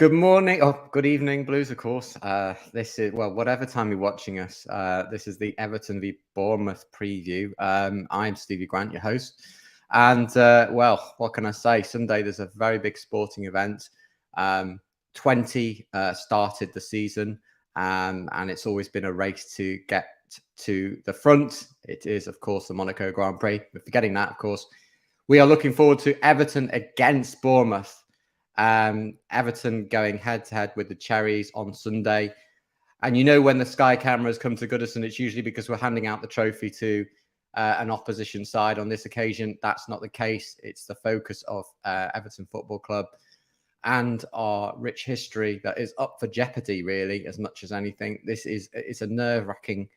Good morning, good evening, Blues, of course. This is, whatever time you're watching us, this is the Everton v Bournemouth preview. I'm Stevie Grant, your host. And, what can I say? Sunday, there's a very big sporting event. 20 started the season, and it's always been a race to get to the front. It is, of course, the Monaco Grand Prix. But forgetting that, of course, we are looking forward to Everton against Bournemouth. Everton going head-to-head with the Cherries on Sunday. And you know when the Sky cameras come to Goodison, it's usually because we're handing out the trophy to an opposition side. On this occasion, that's not the case. It's the focus of Everton Football Club and our rich history that is up for jeopardy, really, as much as anything. It's a nerve-wracking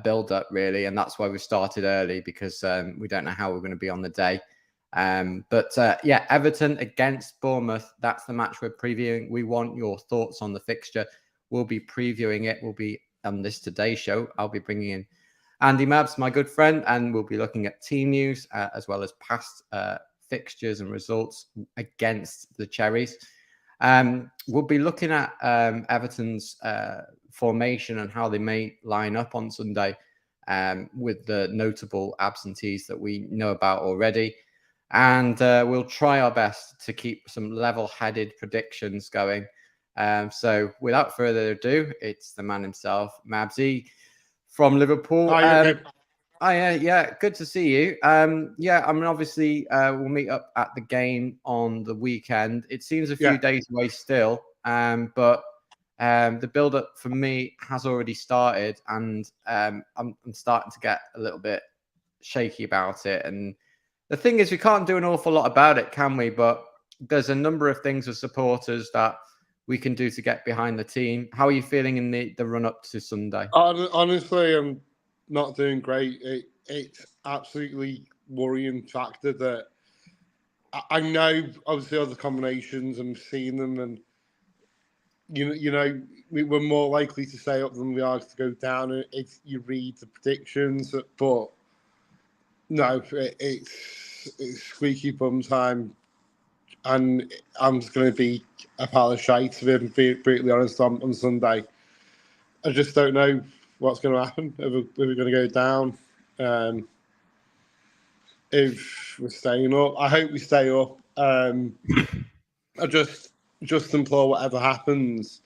build-up, really, and that's why we started early, because we don't know how we're going to be on the day. Everton against Bournemouth. That's the match we're previewing. We want your thoughts on the fixture. We'll be previewing it. We'll be on this Today show. I'll be bringing in Andy Mabbs, my good friend, and we'll be looking at team news as well as past fixtures and results against the Cherries. We'll be looking at Everton's formation and how they may line up on Sunday with the notable absentees that we know about already. And we'll try our best to keep some level-headed predictions going. So without further ado, it's the man himself, Mabbsy from Liverpool. Good to see you. Obviously, we'll meet up at the game on the weekend. It seems a few days away still, but the build-up for me has already started, and I'm starting to get a little bit shaky about it. And the thing is, we can't do an awful lot about it, can we? But there's a number of things as supporters that we can do to get behind the team. How are you feeling in the run-up to Sunday? Honestly, I'm not doing great. It's absolutely worrying factor that I know, obviously, other combinations, I'm seeing them, and we're more likely to stay up than we are to go down if you read the predictions, but no, it's squeaky bum time, and I'm just going to be a pile of shite, to be brutally honest, on Sunday. I just don't know what's going to happen, if we're going to go down, if we're staying up. I hope we stay up. I just implore, whatever happens,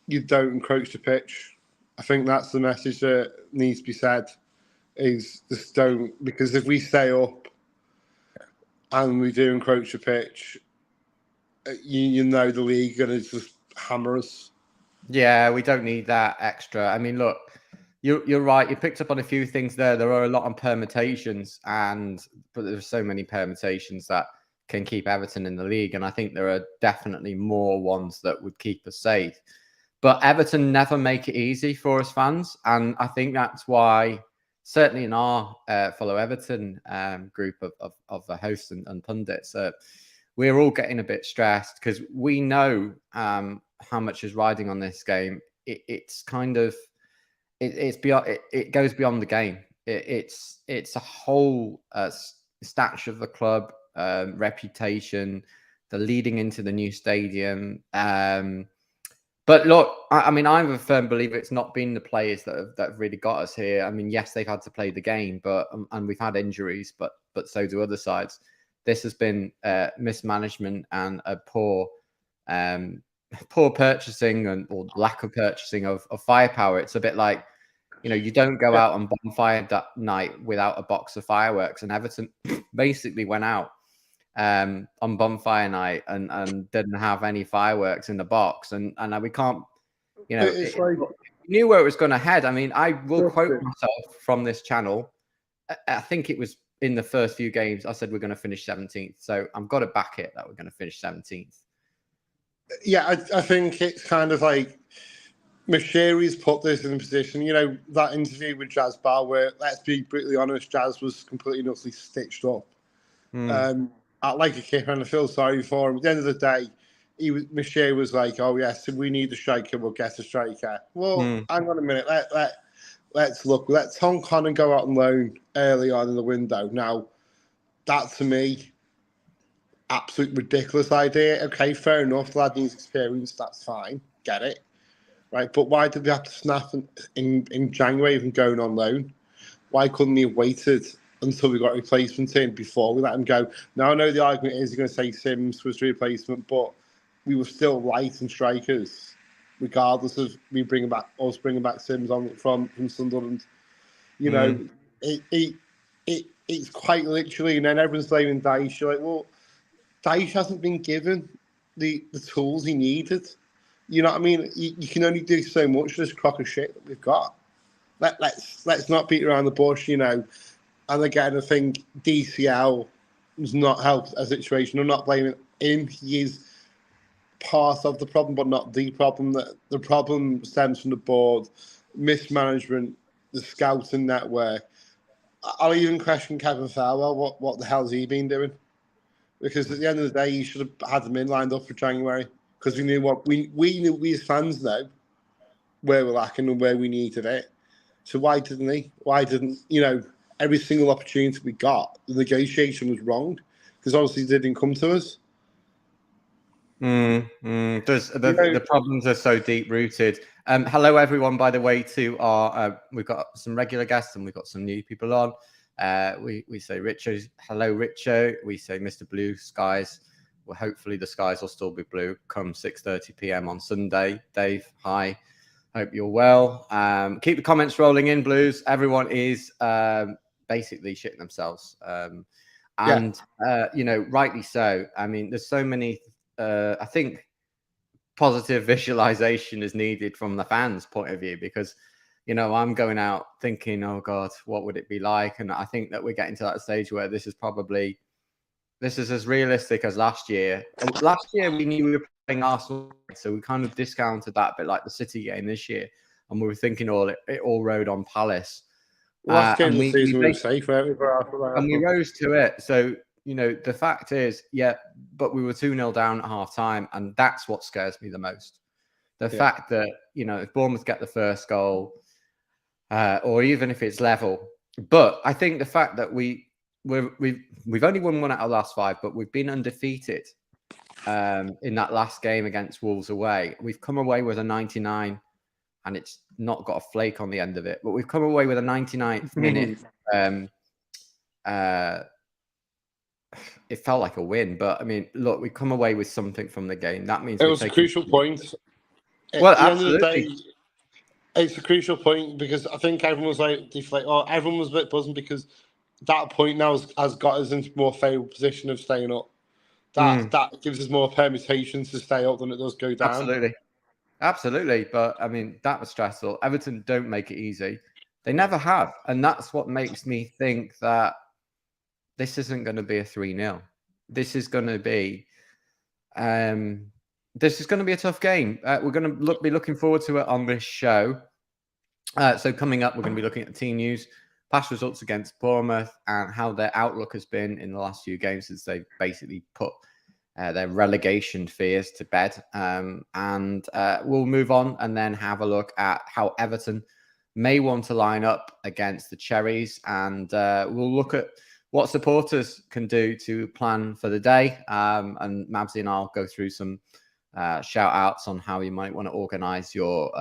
you don't encroach the pitch. I think that's the message that needs to be said. Is just don't, because if we stay up and we do encroach the pitch, you know the league are going to just hammer us. Yeah, we don't need that extra. I mean, look, you're right. You picked up on a few things there. There are a lot of permutations, but there's so many permutations that can keep Everton in the league, and I think there are definitely more ones that would keep us safe. But Everton never make it easy for us fans, and I think that's why, certainly in our fellow Everton group of the hosts and pundits, we're all getting a bit stressed because we know how much is riding on this game. It's kind of it's beyond. It goes beyond the game. It's a whole stature of the club, reputation, the leading into the new stadium. But look, I mean, I'm a firm believer it's not been the players that have really got us here. I mean, yes, they've had to play the game, but and we've had injuries, but so do other sides. This has been mismanagement and a poor purchasing or lack of purchasing of firepower. It's a bit like, you don't go out on bonfire that night without a box of fireworks. And Everton basically went out on bonfire night and didn't have any fireworks in the box, and we can't, knew where it was going to head. I mean, I will quote myself from this channel. I think it was in the first few games I said we're going to finish 17th, so I've got to back it that we're going to finish 17th. Yeah, I think it's kind of like Cherries put this in a position, that interview with Jazz Bar, where, let's be brutally honest, Jazz was completely and utterly stitched up. Like a kid, and I feel sorry for him. At the end of the day, Michelle was like, "Oh yes, if we need a striker, we'll get a striker." Well, hang on a minute. Let's look. Let Tom Connor go out on loan early on in the window. Now, that to me, absolute ridiculous idea. Okay, fair enough. The lad needs experience. That's fine. Get it. Right, but why did we have to snap in January even going on loan? Why couldn't he have waited until we got replacements in before we let him go? Now, I know the argument is you're going to say Sims was the replacement, but we were still light in strikers, regardless of bringing back Sims on from Sunderland. You know, it's quite literally, and then everyone's blaming Dyche. You're like, well, Dyche hasn't been given the tools he needed. You know what I mean? You can only do so much with this crock of shit that we've got. Let's not beat around the bush, you know. And again, I think DCL has not helped a situation. I'm not blaming him. He is part of the problem, but not the problem. The problem stems from the board, mismanagement, the scouting network. I'll even question Kevin Farwell. What the hell's he been doing? Because at the end of the day, you should have had them in lined up for January. Because we knew what we knew. We as fans know where we're lacking and where we needed it. So why didn't he? Why didn't every single opportunity we got, the negotiation was wrong because obviously it didn't come to us. The problems are so deep rooted. Hello everyone, by the way, to our we've got some regular guests and we've got some new people on. We say Richo, hello Richo. We say Mr. Blue Skies. Well, hopefully the skies will still be blue come 6:30 p.m. on Sunday. Dave, hi. Hope you're well. Keep the comments rolling in, Blues. Everyone is basically shitting themselves. Rightly so. I mean, there's so many. I think positive visualization is needed from the fans' point of view because, I'm going out thinking, oh God, what would it be like? And I think that we're getting to that stage where this is as realistic as last year. Last year, we knew we were playing Arsenal, so we kind of discounted that a bit like the City game this year. And we were thinking it all rode on Palace. Last game of the season, we were safe, weren't we? And we rose to it. So, the fact is, but we were 2-0 down at half time. And that's what scares me the most. The fact that, if Bournemouth get the first goal, or even if it's level. But I think the fact that we've only won one out of the last 5, but we've been undefeated in that last game against Wolves away. We've come away with a 99, and it's not got a flake on the end of it. But we've come away with a 99th minute. It felt like a win, but I mean, look, we come away with something from the game. That means it was a crucial point. Well, at the end of the day, it's a crucial point because I think everyone was like deflate, or everyone was a bit buzzing because that point now has got us into a more favourable position of staying up. That gives us more permutations to stay up than it does go down. Absolutely. But I mean, that was stressful. Everton don't make it easy. They never have. And that's what makes me think that this isn't going to be a 3-0. This is going to be a tough game. We're going to be looking forward to it on this show. So coming up, we're going to be looking at the team news, past results against Bournemouth, and how their outlook has been in the last few games since they've basically put their relegation fears to bed. And we'll move on and then have a look at how Everton may want to line up against the Cherries. And we'll look at what supporters can do to plan for the day. And Mabbsy and I'll go through some shout outs on how you might want to organize your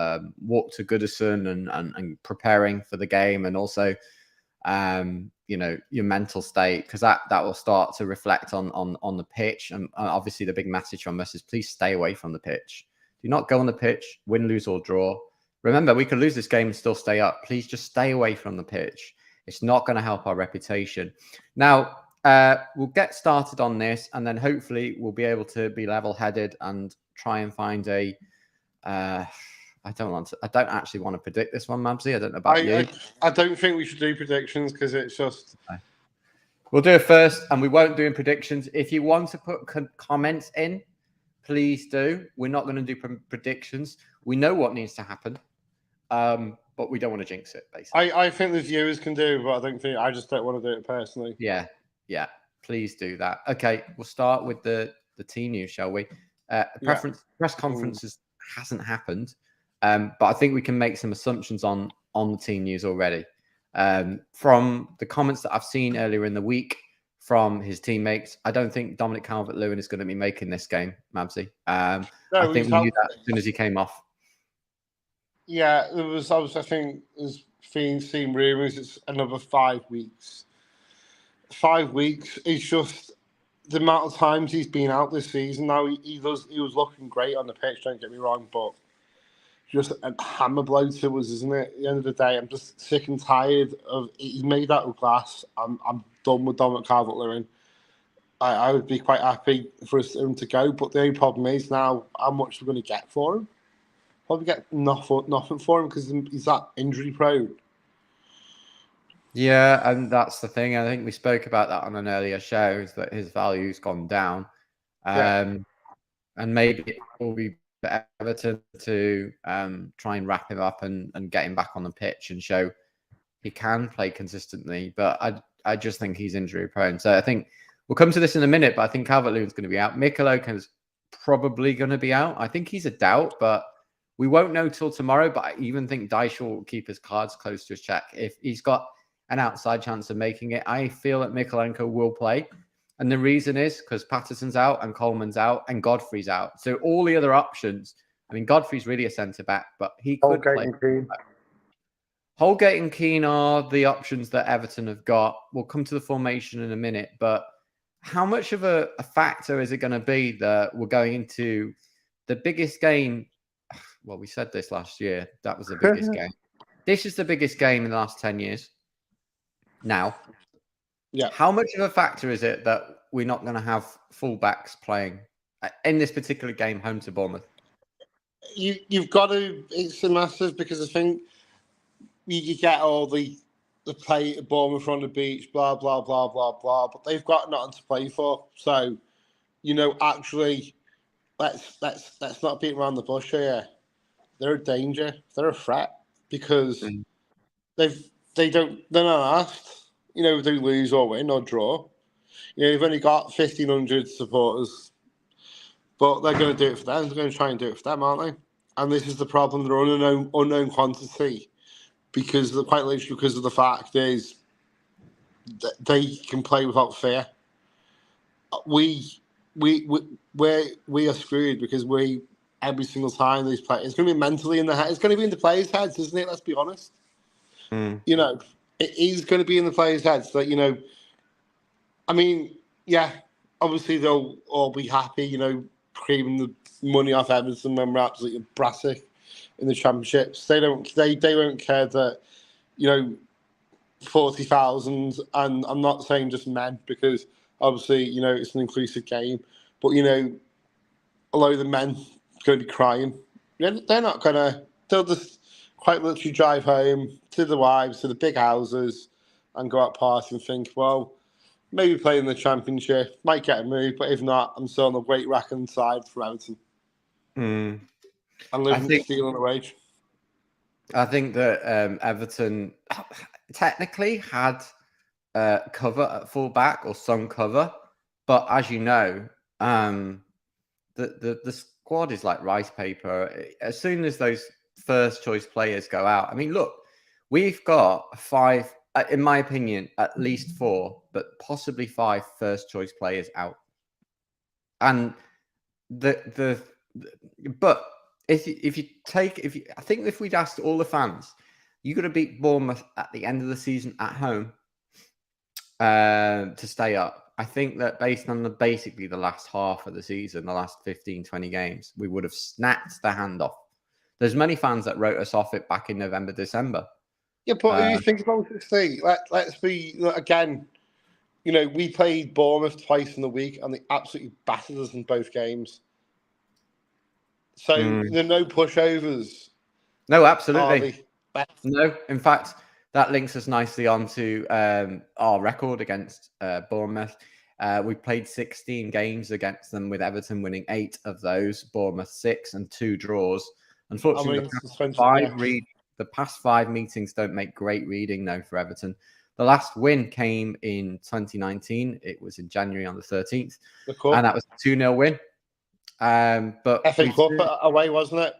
walk to Goodison and preparing for the game, and also your mental state, because that will start to reflect on the pitch. And obviously the big message from us is please stay away from the pitch. Do not go on the pitch, win, lose or draw. Remember, we could lose this game and still stay up. Please just stay away from the pitch. It's not going to help our reputation. Now, we'll get started on this, and then hopefully we'll be able to be level-headed and try and find a. I don't actually want to predict this one, Mabbsy. I don't know about you. I don't think we should do predictions because it's just. We'll do it first, and we won't do predictions. If you want to put comments in, please do. We're not going to do predictions. We know what needs to happen. But we don't want to jinx it, basically. I think the viewers can do, but I just don't want to do it personally. Yeah. Please do that. Okay, we'll start with the team news, shall we? Press conferences hasn't happened, but I think we can make some assumptions on the team news already. From the comments that I've seen earlier in the week from his teammates. I don't think Dominic Calvert-Lewin is going to be making this game, Mabbsy. I think we knew that as soon as he came off. Yeah, I think there's seen rumours it's another 5 weeks. 5 weeks is just the amount of times he's been out this season. Now he was looking great on the pitch, don't get me wrong, but just a hammer blow to us, isn't it? At the end of the day, I'm just sick and tired of he made that with glass. I'm done with Dominic Calvert-Lewin. I would be quite happy for him to go, but the only problem is now how much we're going to get for him. Probably get nothing for him because he's that injury prone. Yeah, and that's the thing. I think we spoke about that on an earlier show, is that his value's gone down. And maybe it will be for Everton to try and wrap him up and get him back on the pitch and show he can play consistently. But I just think he's injury prone. So I think we'll come to this in a minute, but I think Calvert-Lewin's going to be out. Mykhailiuk's probably going to be out. I think he's a doubt, but we won't know till tomorrow. But I even think Dyche will keep his cards close to his chest. If he's got an outside chance of making it, I feel that Mykhailiuk will play. And the reason is because Patterson's out and Coleman's out and Godfrey's out. So all the other options, I mean, Godfrey's really a centre-back, but he could play. Holgate and Keane are the options that Everton have got. We'll come to the formation in a minute, but how much of a factor is it going to be that we're going into the biggest game? Well, we said this last year. That was the biggest game. This is the biggest game in the last 10 years. Now, yeah. How much of a factor is it that we're not going to have fullbacks playing in this particular game home to Bournemouth? You've got to. It's a massive, because I think you get all the play at Bournemouth on the beach, blah blah blah blah blah, but they've got nothing to play for. So, actually, let's not beat around the bush here. They're a danger. They're a threat because they're not asked. They lose or win or draw. They've only got 1,500 supporters, but they're going to do it for them. They're going to try and do it for them, aren't they? And this is the problem. They're unknown quantity because quite literally because of the fact is that they can play without fear. We are screwed because every single time these players, it's going to be mentally in the head. It's going to be in the players' heads, isn't it? Let's be honest. It is going to be in the players' heads that, I mean, yeah, obviously they'll all be happy, creaming the money off Everton when we're absolutely brassic in the championships. They won't care that, 40,000, and I'm not saying just men because obviously, it's an inclusive game, but, a lot of the men are going to be crying. They're not going to, they'll just quite literally drive home to the wives, to the big houses, and go out party and think, well, maybe play in the championship, might get a move, but if not, I'm still on the weight rack inside for Everton. And living stealing a wage. I think that Everton technically had cover at fullback or some cover, but as you know, the squad is like rice paper. As soon as those first choice players go out, I mean, look, we've got 5, in my opinion, at least 4, but possibly 5 first choice players out. And but I think if we'd asked all the fans, you're going to beat Bournemouth at the end of the season at home to stay up. I think that based on basically the last half of the season, the last 15, 20 games, we would have snapped the hand off. There's many fans that wrote us off it back in November, December. Yeah, but if you think about this thing, let's be, again, we played Bournemouth twice in the week and they absolutely battered us in both games. So there are no pushovers. No, absolutely. No, in fact, that links us nicely onto our record against Bournemouth. We played 16 games against them, with Everton winning 8 of those, Bournemouth 6 and 2 draws. Unfortunately, the past 5 meetings don't make great reading, though, for Everton. The last win came in 2019. It was in January on the 13th. And that was a 2-0 win. But FA Cup away, wasn't it?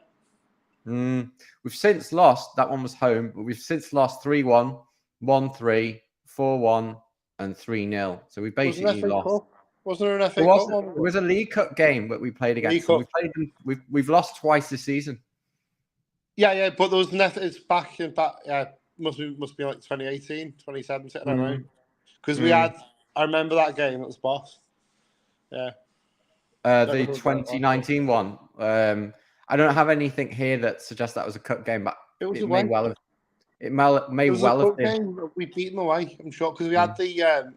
We've since lost. That one was home, but we've since lost 3-1, 1-3, 4-1, and 3-0. So we Was basically an FA lost. Cup? Wasn't there an FA There Cup was, one? there was a League Cup game that we played against them. We played them. We've lost twice this season. Yeah, but there was an FA. It's back. Yeah, must be like 2018, 2017. I don't know. Because we had. I remember that game. It was boss. Yeah. The 2019 one. I don't have anything here that suggests that was a cup game, but it may well have. It may well have been. Game. We beat them away. I'm sure because we had the.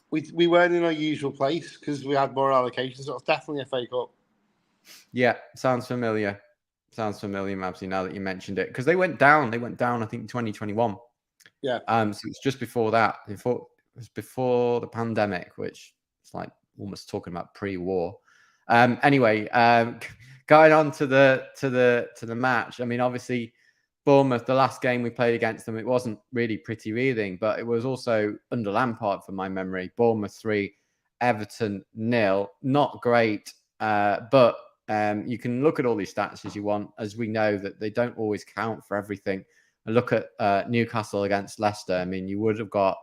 We weren't in our usual place because we had more allocations. So it was definitely a FA Cup. Yeah, sounds familiar. Sounds familiar, Mabbsy, now that you mentioned it. Because they went down. They went down, I think, in 2021. Yeah. So it's just before that. It was before the pandemic, which is like almost talking about pre-war. Anyway, going on to the match. I mean, obviously, Bournemouth, the last game we played against them, it wasn't really pretty reading, but it was also under Lampard from my memory. Bournemouth 3, Everton 0. Not great, but you can look at all these stats as you want, as we know that they don't always count for everything. And look at Newcastle against Leicester. I mean, you would have got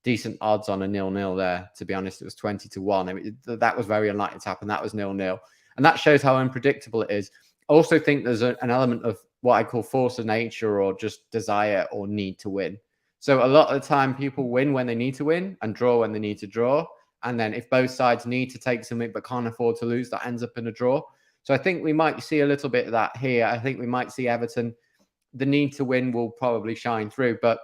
decent odds on a 0-0 there. To be honest, it was 20-1. I mean, that was very unlikely to happen. That was 0-0. And that shows how unpredictable it is. I also think there's an element of what I call force of nature or just desire or need to win. So a lot of the time people win when they need to win and draw when they need to draw. And then if both sides need to take something but can't afford to lose, that ends up in a draw. So I think we might see a little bit of that here. I think we might see Everton. The need to win will probably shine through. But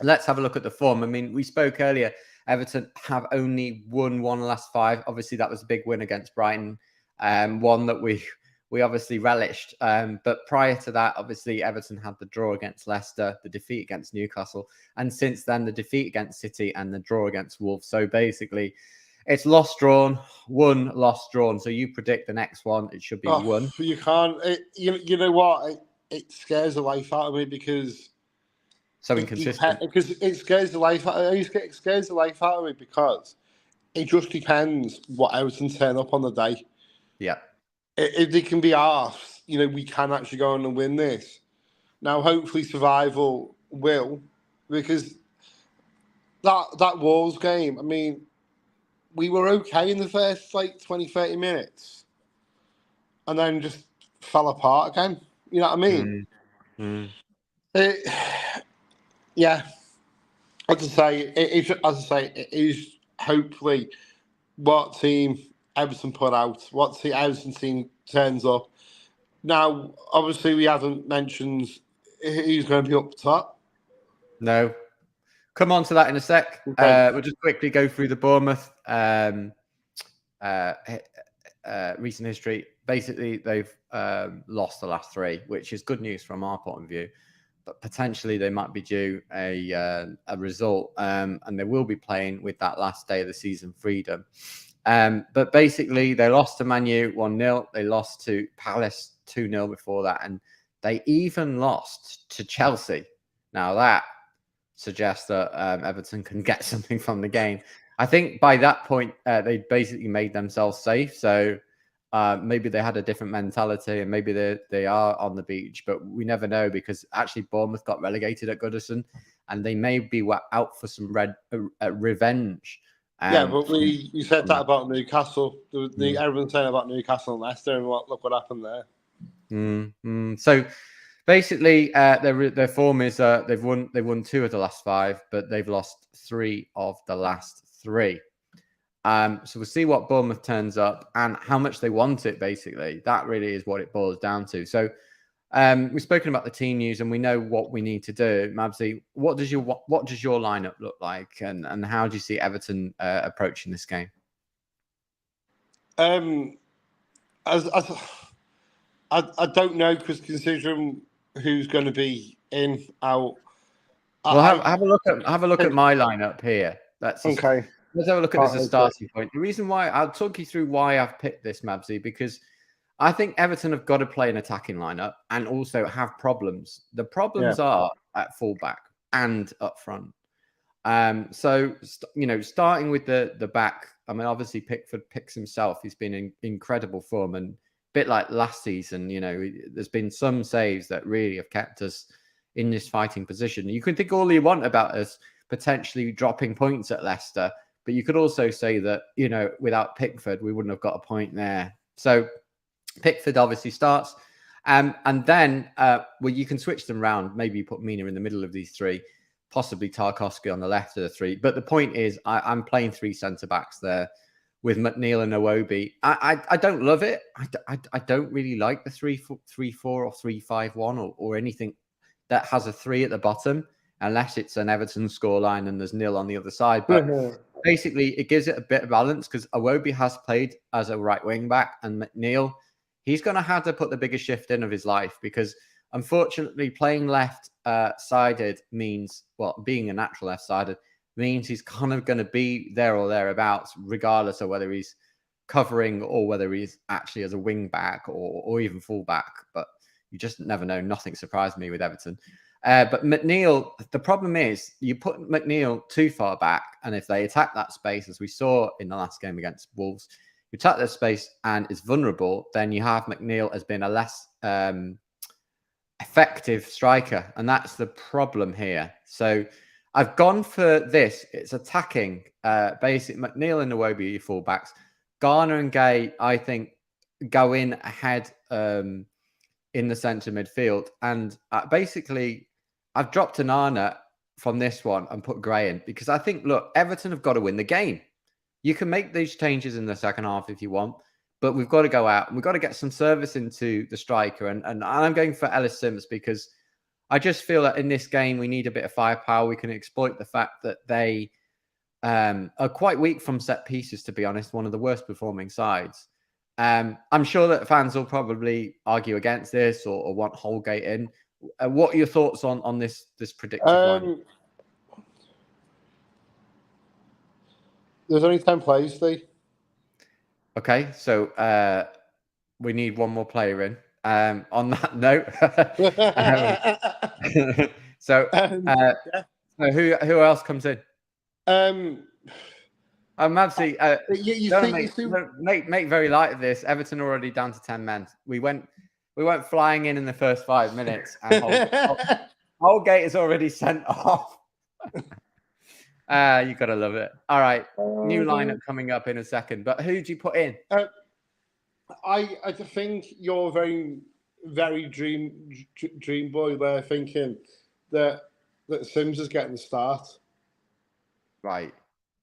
let's have a look at the form. I mean, we spoke earlier. Everton have only won one last 5. Obviously, that was a big win against Brighton. One that we obviously relished. But prior to that, obviously, Everton had the draw against Leicester, the defeat against Newcastle, and since then, the defeat against City and the draw against Wolves. So basically, it's lost, drawn, won, lost, drawn. So you predict the next one. It should be won. You can't. You know what? It scares the life out of me because so inconsistent. Because it scares the life out. It scares the life out of me because it just depends what Everton turn up on the day. Yeah. If they can be arsed, we can actually go on and win this. Now, hopefully, survival will, because that Wolves game. I mean, we were okay in the first 20, 30 minutes, and then just fell apart again. You know what I mean? Yeah. As I say, it is hopefully what team Everton put out, what the Everton team turns up. Now, obviously, we haven't mentioned who's going to be up top. No. Come on to that in a sec. Okay. We'll just quickly go through the Bournemouth recent history. Basically, they've lost the last 3, which is good news from our point of view. But potentially they might be due a result, and they will be playing with that last day of the season freedom. But basically, they lost to Man U 1-0. They lost to Palace 2-0 before that, and they even lost to Chelsea. Now that suggests that Everton can get something from the game. I think by that point, they basically made themselves safe. So maybe they had a different mentality and maybe they are on the beach, but we never know because actually Bournemouth got relegated at Goodison and they may be out for some revenge. Yeah, but you said that about Newcastle. Everyone's saying about Newcastle and Leicester, and look what happened there. So basically, their form is they've won 2 of the last 5, but they've lost 3 of the last 3. So we'll see what Bournemouth turns up and how much they want it. Basically, that really is what it boils down to. So we've spoken about the team news and we know what we need to do. Mabbsy, what does your lineup look like, and how do you see Everton approaching this game? I don't know because considering who's going to be in out. Well, have a look at my lineup here. Okay. Let's have a look at this as a starting point. The reason why I'll talk you through why I've picked this, Mabbsy, because I think Everton have got to play an attacking lineup and also have problems. The problems are at fullback and up front. So starting with the back. I mean, obviously Pickford picks himself. He's been in incredible form, and a bit like last season, there's been some saves that really have kept us in this fighting position. You can think all you want about us, potentially dropping points at Leicester. But you could also say that, you know, without Pickford, we wouldn't have got a point there. So Pickford obviously starts. And then, well, you can switch them round. Maybe you put Mina in the middle of these three, possibly Tarkowski on the left of the three. But the point is, I'm playing three centre-backs there with McNeil and Iwobi. I don't love it. I don't really like the 3-4 or 3-5-1 or anything that has a 3 at the bottom, unless it's an Everton scoreline and there's nil on the other side. But basically, it gives it a bit of balance because Iwobi has played as a right wing back, and McNeil, he's going to have to put the biggest shift in of his life because, unfortunately, playing left-sided means, well, being a natural left-sided means he's kind of going to be there or thereabouts, regardless of whether he's covering or whether he's actually as a wing back or even full back. But you just never know. Nothing surprised me with Everton. But McNeil, the problem is you put McNeil too far back, and if they attack that space, as we saw in the last game against Wolves, you attack that space and it's vulnerable, then you have McNeil as being a less effective striker, and that's the problem here. So I've gone for this. It's attacking. Basic McNeil and Iwobi, your fullbacks. Garner and Gay, I think, go in ahead in the centre midfield. And basically, I've dropped Onana from this one and put Gray in because I think, look, Everton have got to win the game. You can make these changes in the second half if you want, but we've got to go out and we've got to get some service into the striker. And I'm going for Ellis Sims because I just feel that in this game, we need a bit of firepower. We can exploit the fact that they are quite weak from set pieces, to be honest, one of the worst performing sides. I'm sure that fans will probably argue against this or want Holgate in. What are your thoughts on this predictive line? There's only 10 players, Steve. Okay, so we need one more player in. On that note, so who else comes in? Mabbsy, make very light of this. Everton already down to 10 men. We went flying in the first 5 minutes, and Holgate is already sent off. You gotta love it. All right, new lineup coming up in a second. But who do you put in? I think you're very, very dream boy there, thinking that Sims is getting the start. Right.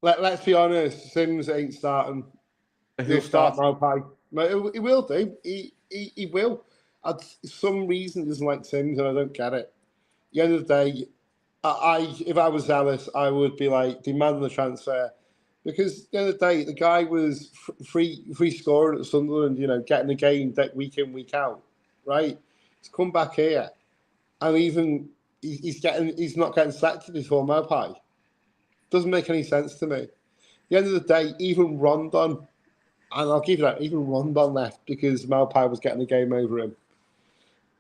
Let's be honest. Sims ain't starting. He'll start Maupay. He will do. He will. For some reason, he doesn't like Sims, and I don't get it. At the end of the day, if I was Ellis, I would be like demanding the transfer. Because at the end of the day, the guy was free scoring at Sunderland, getting the game week in, week out, right? He's come back here, and even he's not getting selected before Maupay. Doesn't make any sense to me. At the end of the day, even Rondon, and I'll give you that, even Rondon left because Maupay was getting the game over him.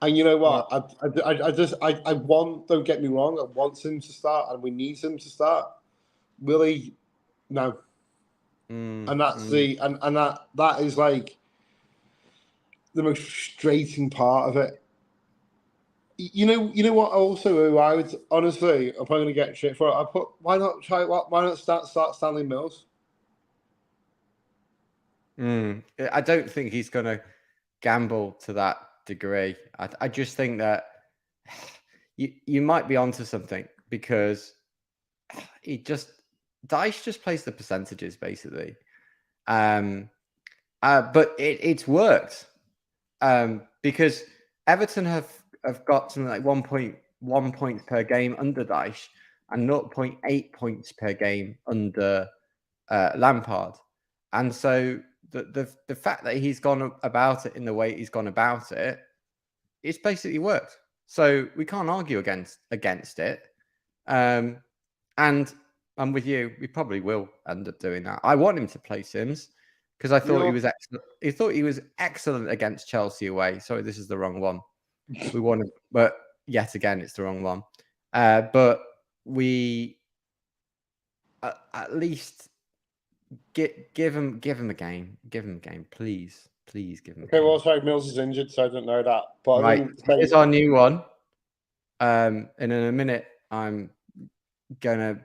And you know what? I want, don't get me wrong, I want him to start, and we need him to start. Will he? No. And that's that is like the most frustrating part of it. You know what? Also, who I would honestly, I'm probably going to get shit for it. Why not start Stanley Mills? I don't think he's going to gamble to that degree. I just think that you might be onto something because Dyche just plays the percentages basically, but it's worked because Everton have got something like 1.1 points per game under Dyche and 0.8 points per game under Lampard, and so the fact that he's gone about it in the way he's gone about it, it's basically worked. So we can't argue against it, and I'm with you. We probably will end up doing that. I want him to play Sims because I thought he was excellent. He thought he was excellent against Chelsea away. Sorry, this is the wrong one. We want him, but yet again, it's the wrong one. But we at least give him a game. Give him a game, please. Please give him. Okay, well, sorry, Mills is injured, so I don't know that. But right, here's our new one. And in a minute, I'm gonna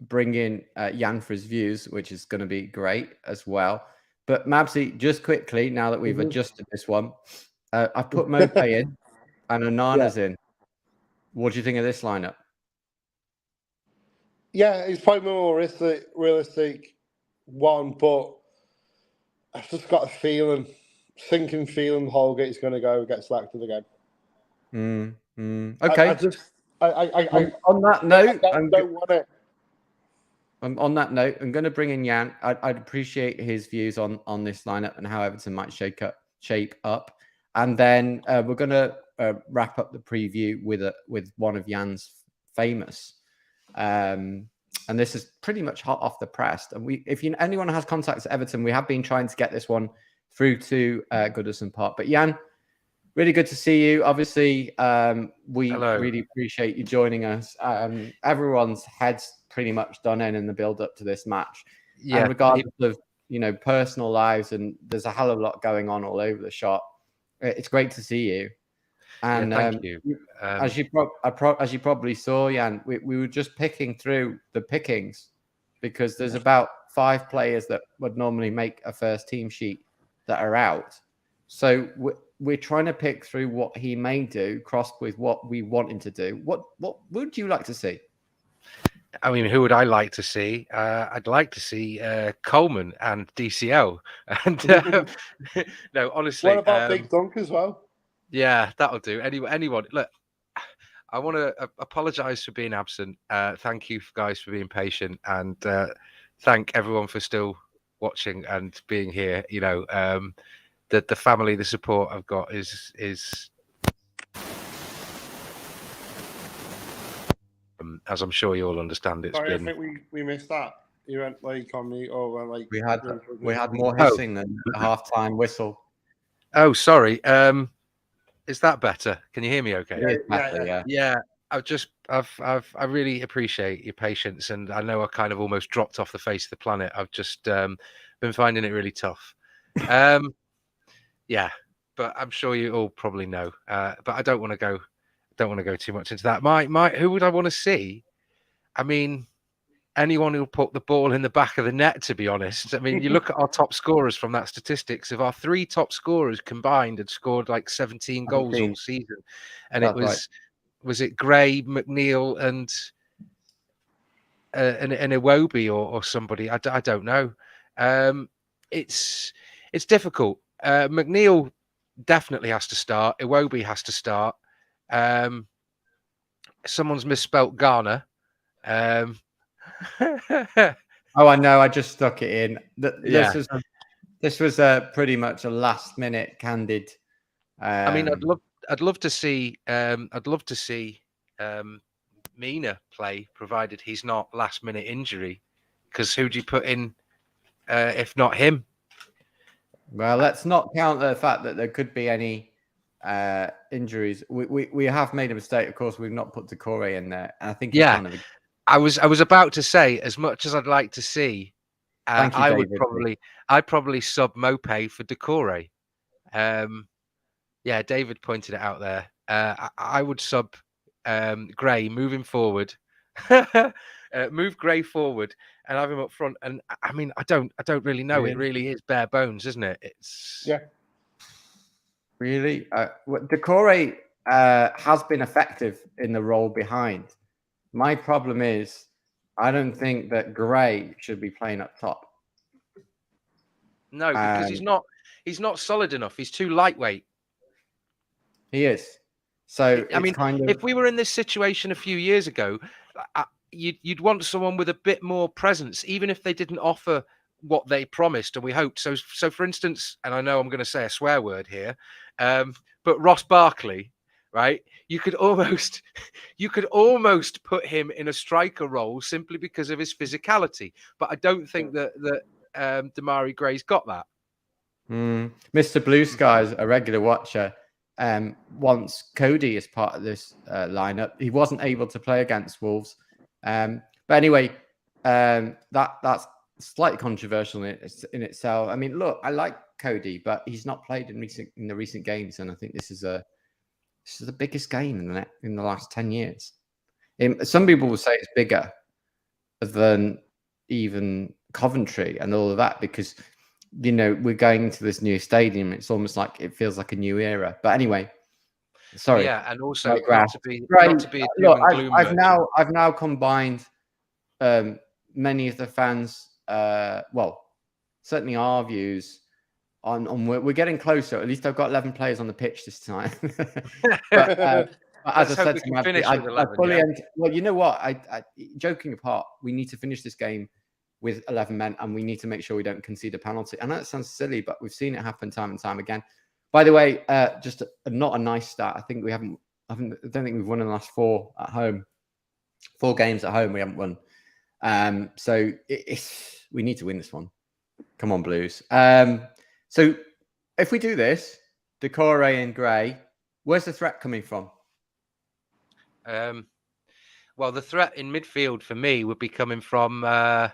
bring in Jan for his views, which is going to be great as well. But Mabbsy, just quickly, now that we've adjusted this one, I've put Mope in and Onana's in. What do you think of this lineup? Yeah, it's probably more realistic one, but I've just got a sinking feeling Holgate's going to get selected again. Okay. On that note, I don't want it. On that note, I'm going to bring in Jan. I'd appreciate his views on this lineup and how Everton might shape up. And then we're going to wrap up the preview with one of Jan's famous. And this is pretty much hot off the press. And if anyone has contacts at Everton, we have been trying to get this one through to Goodison Park. But Jan, really good to see you. Obviously, we really appreciate you joining us. Everyone's heads pretty much done in the build up to this match. Yeah, and regardless of personal lives, and there's a hell of a lot going on all over the shop. It's great to see you. And thank you. As you probably saw, Jan, we were just picking through the pickings because there's about 5 players that would normally make a first team sheet that are out. So we're trying to pick through what he may do, crossed with what we want him to do. What would you like to see? I mean, who would I like to see? I'd like to see Coleman and DCL. And no, honestly, what about Big Dunk as well? Yeah, that'll do. Anyone. Look, I want to apologise for being absent. Thank you guys for being patient, and thank everyone for still watching and being here. The family, the support I've got is as I'm sure you all understand. Sorry, I think we missed that. You went on me, or went we had more hissing than the halftime whistle. Oh, sorry. Is that better? Can you hear me? Okay. Yeah. I really appreciate your patience, and I know I kind of almost dropped off the face of the planet. I've just been finding it really tough. Yeah, but I'm sure you all probably know. But I don't want to go too much into that. Who would I want to see? I mean, anyone who'll put the ball in the back of the net, to be honest. I mean, you look at our top scorers from that statistics. Of our 3 top scorers combined had scored like 17 goals all season. And it was it Gray, McNeil and Iwobi or somebody? I don't know. It's difficult. McNeil definitely has to start. Iwobi has to start. Someone's misspelt Ghana. Oh, I know. I just stuck it in. This was pretty much a last minute candid. I mean, I'd love to see Mina play, provided he's not last minute injury. Because who do you put in if not him? Well, let's not count the fact that there could be any injuries. We have made a mistake. Of course, we've not put Decore in there. And I think I was about to say, as much as I'd like to see, I'd probably sub Mope for Decore. Yeah, David pointed it out there. I would sub Gray moving forward, move Gray forward, and have him up front. And I mean, I don't really know. It really is bare bones, isn't it? Really. Decore has been effective in the role behind. My problem is, I don't think that Gray should be playing up top. No, because he's not solid enough. He's too lightweight. He is. So I mean, if we were in this situation a few years ago, you'd want someone with a bit more presence, even if they didn't offer what they promised and we hoped. So for instance, and I know I'm going to say a swear word here, but Ross Barkley, right? You could almost put him in a striker role simply because of his physicality. But I don't think that Damari Gray's got that. Mr. Blue Skies, a regular watcher, wants Cody as part of this lineup. He wasn't able to play against Wolves. But anyway, that's slightly controversial in itself. I mean, look, I like Cody, but he's not played in the recent games, and I think this is the biggest game in the last 10 years. Some people will say it's bigger than even Coventry and all of that, because we're going into this new stadium. It's almost like it feels like a new era. But anyway, sorry. Yeah, and also Right, not to be a doom Look, and gloom merchant. I've now combined many of the fans, certainly our views on we're getting closer. At least I've got 11 players on the pitch this time. But as I said to Mabbsy, I fully well, you know what? I joking apart, we need to finish this game with 11 men, and we need to make sure we don't concede a penalty. I know it sounds silly, but we've seen it happen time and time again. By the way, just not a nice stat. I think I don't think we've won in the last 4 at home. 4 games at home we haven't won. So we need to win this one. Come on, Blues. So if we do this, Decore and Gray, where's the threat coming from? Well, the threat in midfield for me would be coming from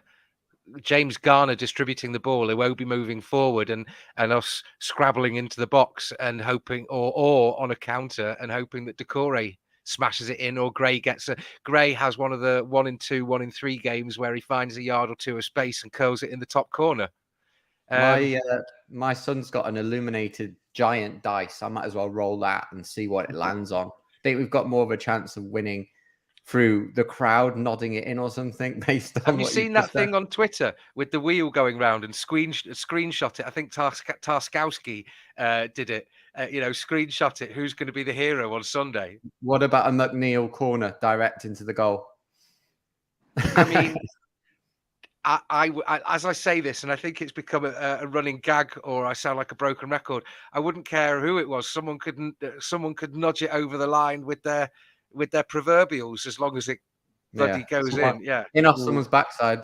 James Garner distributing the ball, who won't be moving forward, and us scrabbling into the box and hoping, or on a counter and hoping that Decore smashes it in, or Gray gets a. Gray has one of the 1 in 2, 1 in 3 games where he finds a yard or two of space and curls it in the top corner. My son's got an illuminated giant dice. I might as well roll that and see what it lands on. I think we've got more of a chance of winning through the crowd nodding it in or something based on. Have you seen that thing on Twitter with the wheel going round and screenshot it? I think Tarskowski did it. Screenshot it. Who's going to be the hero on Sunday? What about a McNeil corner direct into the goal? I mean, I as I say this, and I think it's become a running gag, or I sound like a broken record. I wouldn't care who it was. Someone could nudge it over the line with their proverbials, as long as it bloody goes in. Yeah, in off someone's backside.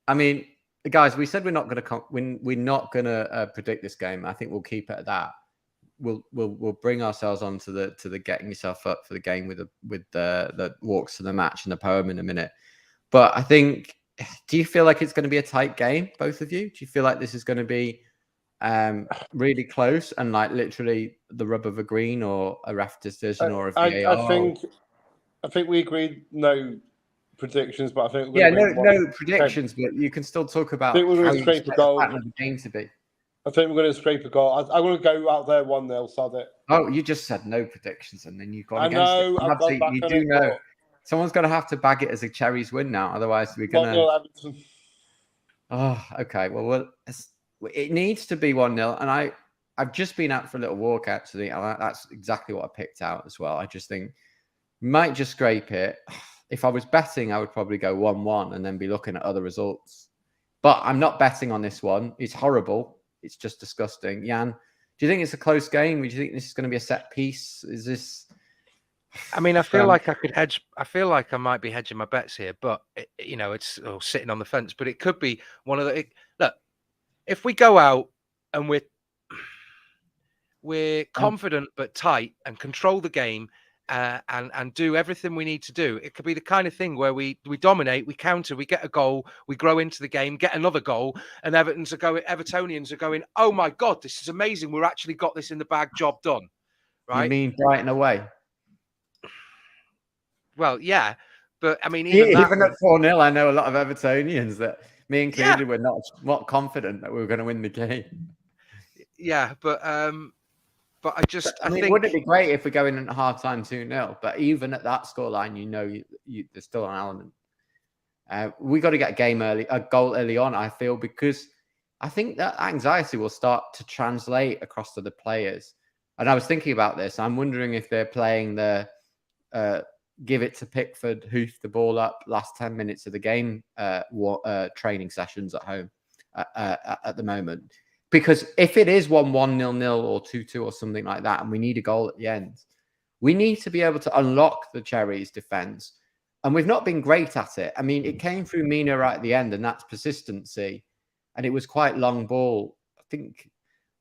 I mean, guys, we said we're not going to predict this game. I think we'll keep it at that. We'll bring ourselves on to the getting yourself up for the game with the walks to the match and the poem in a minute. But I think, do you feel like it's going to be a tight game, both of you? Do you feel like this is going to be really close and like literally the rub of a green or a ref decision or a VAR? I think we agreed no predictions, but I think no predictions, but you can still talk about how you expect the game to be. I think we're going to scrape a goal. I'm going to go out there 1-0, sod it. Oh, you just said no predictions, and then you've gone against it. I know. You do know. Someone's going to have to bag it as a Cherries win now, otherwise we're going to. Oh, okay. Well, it needs to be 1-0, and I've just been out for a little walk actually, and that's exactly what I picked out as well. I just think we might just scrape it. If I was betting, I would probably go 1-1 and then be looking at other results. But I'm not betting on this one. It's horrible. It's just disgusting. Jan, do you think it's a close game? Do you think this is going to be a set piece? Is this? I mean, I feel like I could hedge. I feel like I might be hedging my bets here, but it's sitting on the fence. But it could be one of the. Look, if we go out and we're confident but tight and control the game, and do everything we need to do, it could be the kind of thing where we dominate, we counter, we get a goal, we grow into the game, get another goal, and Evertonians are going, oh my God, this is amazing. We've actually got this in the bag, job done. Right? You mean Brighton away? Well, yeah, but I mean, even at 4-0, I know a lot of Evertonians that, me included, were not confident that we were going to win the game. Yeah, but I think, wouldn't it be great if we go in at half-time 2-0? But even at that scoreline, there's still an element. We got to get a goal early on, I feel, because I think that anxiety will start to translate across to the players. And I was thinking about this. I'm wondering if they're playing the give it to Pickford, hoof the ball up last 10 minutes of the game training sessions at home at the moment. Because if it is 1-1, 0-0 or 2-2 or something like that, and we need a goal at the end, we need to be able to unlock the Cherries defence. And we've not been great at it. I mean, it came through Mina right at the end, and that's persistency. And it was quite long ball. I think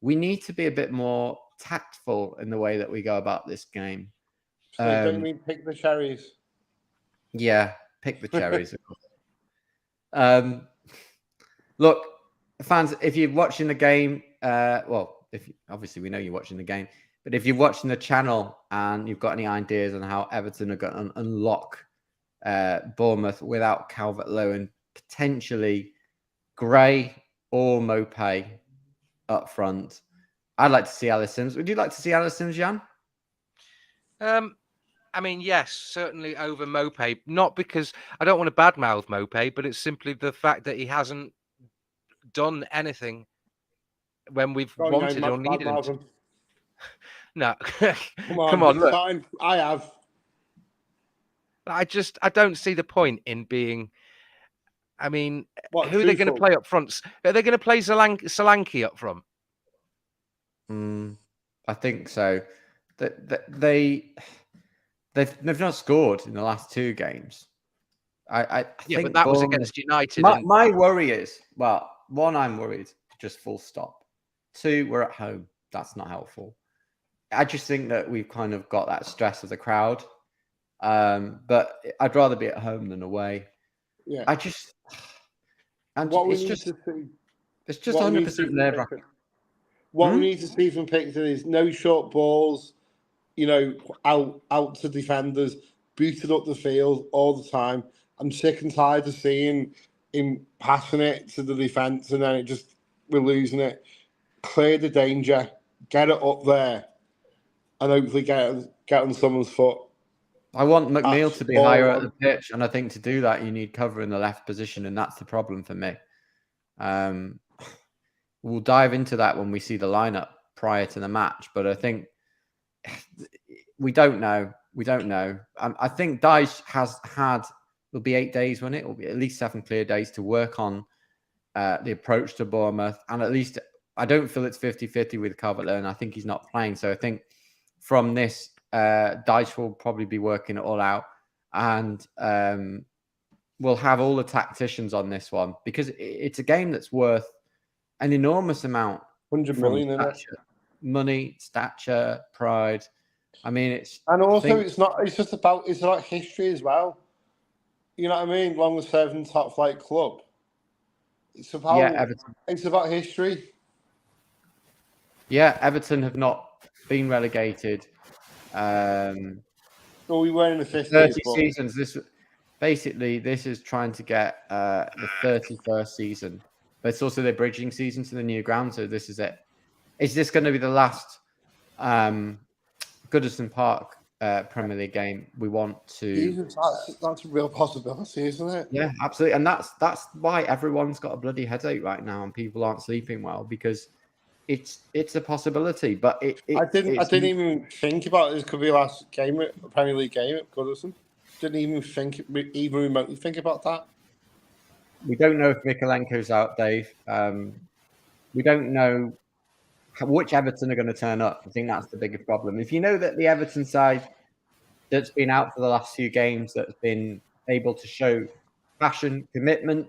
we need to be a bit more tactful in the way that we go about this game. So don't you mean pick the Cherries? Yeah, pick the Cherries. Look, fans, if you're watching the game, obviously we know you're watching the game, but if you're watching the channel and you've got any ideas on how Everton are going to unlock Bournemouth without Calvert-Lewin potentially Gray or Mopé up front. I'd like to see Alice Sims. Would you like to see Alice Sims, Jan? I mean, yes, certainly over Mopé. Not because I don't want to badmouth Mopé, but it's simply the fact that he hasn't done anything when we've wanted or needed him to. No, come on, look. Fine. I have. I don't see the point in being. I mean, who are they going to play up front? Are they going to play Solanke up front? I think so. They've not scored in the last 2 games. I think but that was against United. My worry is, well, 1, I'm worried, just full stop. 2, we're at home. That's not helpful. I just think that we've kind of got that stress of the crowd. But I'd rather be at home than away. Yeah. It's just 100% nerve-wracking. What we need to see from Picton is no short balls, out to defenders, booted up the field all the time. I'm sick and tired of seeing him passing it to the defence and then we're losing it. Clear the danger, get it up there, and hopefully get on someone's foot. I want McNeil to be higher at the pitch, and I think to do that, you need cover in the left position, and that's the problem for me. We'll dive into that when we see the lineup prior to the match, but I think we don't know. I think Dyche will be 8 days, won't it? It will be at least 7 clear days to work on the approach to Bournemouth, and at least I don't feel it's 50-50 with Calvert-Lewin. I think he's not playing, so I think from this, Dyche will probably be working it all out, and we'll have all the tacticians on this one because it's a game that's worth an enormous amount. 100 million in it. Money, stature, pride. I mean, it's about history as well. You know what I mean? Long serving top flight club. It's about history. Yeah, Everton have not been relegated. We were in the 50s. 30 seasons. This is trying to get the 31st season, but it's also the bridging season to the new ground. So this is it. Is this going to be the last Goodison Park Premier League game we want to? That's a real possibility, isn't it? Yeah, absolutely. And that's why everyone's got a bloody headache right now, and people aren't sleeping well because it's a possibility. But I didn't even think about this could be the last game, Premier League game at Goodison. Didn't even remotely think about that. We don't know if Mikalenko's out, Dave. We don't know which Everton are going to turn up. I think that's the biggest problem. If you know that the Everton side that's been out for the last few games, that's been able to show passion, commitment,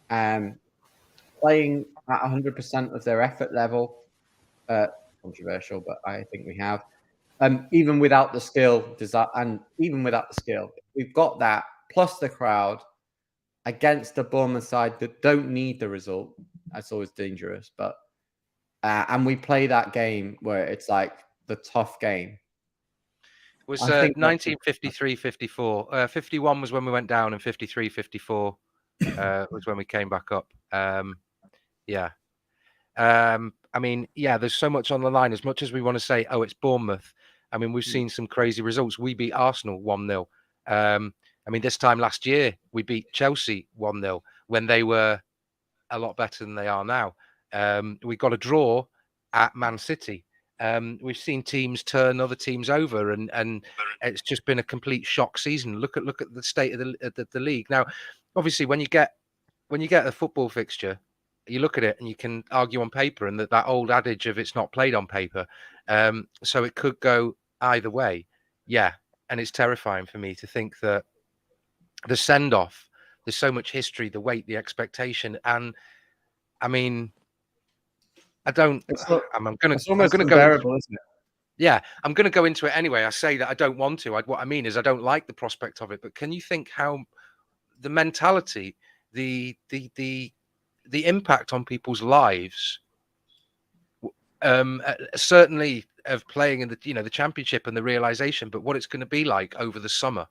playing at 100% of their effort level, controversial, but I think we have. Even without the skill, we've got that, plus the crowd, against the Bournemouth side that don't need the result. That's always dangerous, but and we play that game where it's like the tough game. It was 1953-54. 51 was when we went down, and 53-54 was when we came back up. I mean, there's so much on the line. As much as we want to say, oh, it's Bournemouth. I mean, we've seen some crazy results. We beat Arsenal 1-0. I mean, this time last year, we beat Chelsea 1-0 when they were a lot better than they are now. We got a draw at Man City. We've seen teams turn other teams over, and it's just been a complete shock season. Look at the state of the league now. Obviously, when you get a football fixture, you look at it and you can argue on paper, and that old adage of it's not played on paper. So it could go either way. Yeah, and it's terrifying for me to think that the send off. There's so much history, the weight, the expectation, and I mean. I'm going to go. Unbearable, isn't it? Yeah, I'm going to go into it anyway. I say that I don't want to. What I mean is I don't like the prospect of it. But can you think how the mentality, the impact on people's lives, certainly of playing in the Championship and the realization, but what it's going to be like over the summer